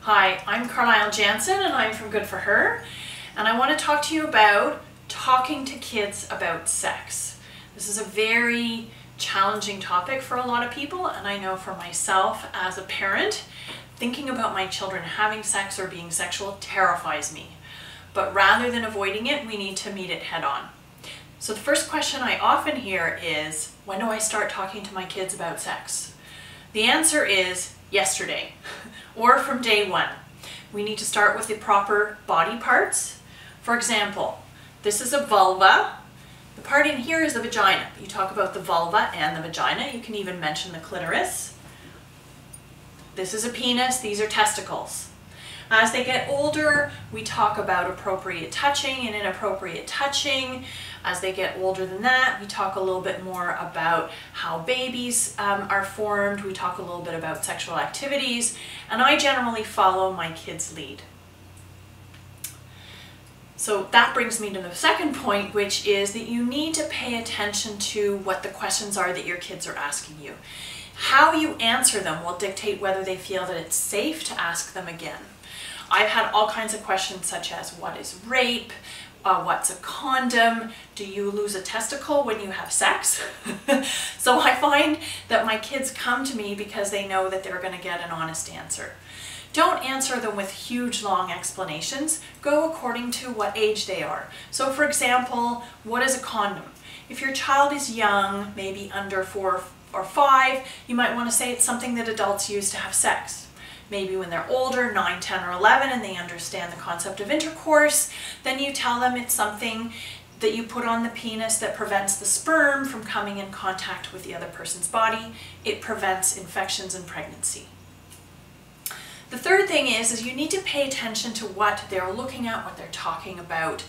Hi, I'm Carlyle Jansen and I'm from Good for Her, and I want to talk to you about talking to kids about sex. This is a very challenging topic for a lot of people, and I know for myself as a parent, thinking about my children having sex or being sexual terrifies me. But rather than avoiding it, we need to meet it head on. So the first question I often hear is, when do I start talking to my kids about sex? The answer is yesterday or from day one. We need to start with the proper body parts. For example, this is a vulva. The part in here is the vagina. You talk about the vulva and the vagina. You can even mention the clitoris. This is a penis. These are testicles. As they get older, we talk about appropriate touching and inappropriate touching. As they get older than that, we talk a little bit more about how babies are formed. We talk a little bit about sexual activities, and I generally follow my kids' lead. So that brings me to the second point, which is that you need to pay attention to what the questions are that your kids are asking you. How you answer them will dictate whether they feel that it's safe to ask them again. I've had all kinds of questions such as, what is rape? What's a condom? Do you lose a testicle when you have sex? So I find that my kids come to me because they know that they're going to get an honest answer. Don't answer them with huge long explanations. Go according to what age they are. So for example, what is a condom? If your child is young, maybe under 4 or 5, you might want to say it's something that adults use to have sex. Maybe when they're older, 9, 10, or 11, and they understand the concept of intercourse, then you tell them it's something that you put on the penis that prevents the sperm from coming in contact with the other person's body. It prevents infections and pregnancy. The third thing is you need to pay attention to what they're looking at, what they're talking about.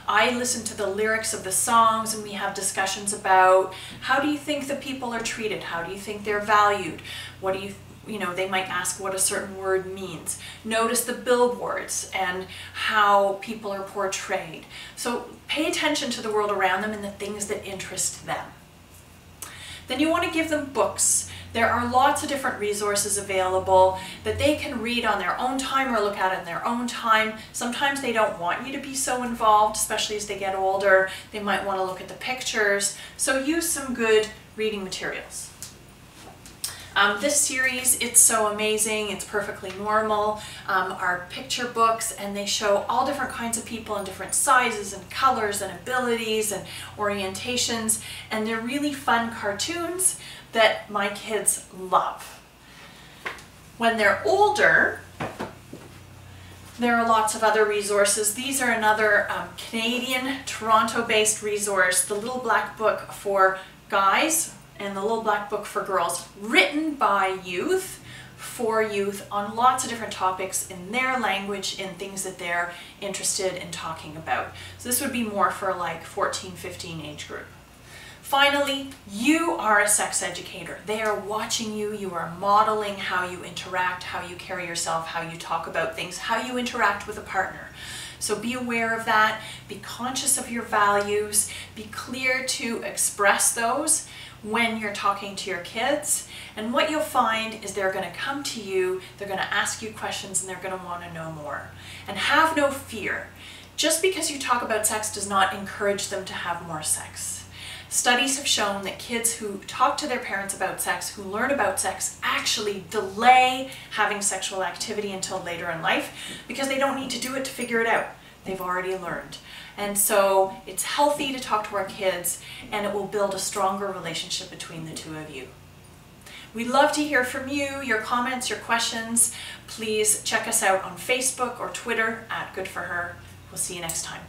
I listen to the lyrics of the songs, and we have discussions about, how do you think the people are treated? How do you think they're valued? What do you know, they might ask what a certain word means. Notice the billboards and how people are portrayed. So pay attention to the world around them and the things that interest them. Then you want to give them books. There are lots of different resources available that they can read on their own time or look at in their own time. Sometimes they don't want you to be so involved, especially as they get older. They might want to look at the pictures. So use some good reading materials. This series, It's So Amazing, It's Perfectly Normal, are picture books, and they show all different kinds of people in different sizes and colors and abilities and orientations, and they're really fun cartoons that my kids love. When they're older, there are lots of other resources. These are another Canadian, Toronto-based resource, the Little Black Book for Guys and the Little Black Book for Girls, written by youth, for youth, on lots of different topics in their language and things that they're interested in talking about. So this would be more for like 14, 15 age group. Finally, you are a sex educator. They are watching you. You are modeling how you interact, how you carry yourself, how you talk about things, how you interact with a partner. So be aware of that. Be conscious of your values. Be clear to express those when you're talking to your kids. And what you'll find is they're going to come to you, they're going to ask you questions, and they're going to want to know more. And have no fear. Just because you talk about sex does not encourage them to have more sex. Studies have shown that kids who talk to their parents about sex, who learn about sex, actually delay having sexual activity until later in life because they don't need to do it to figure it out. They've already learned. And so it's healthy to talk to our kids, and it will build a stronger relationship between the two of you. We'd love to hear from you, your comments, your questions. Please check us out on Facebook or Twitter at Good for Her. We'll see you next time.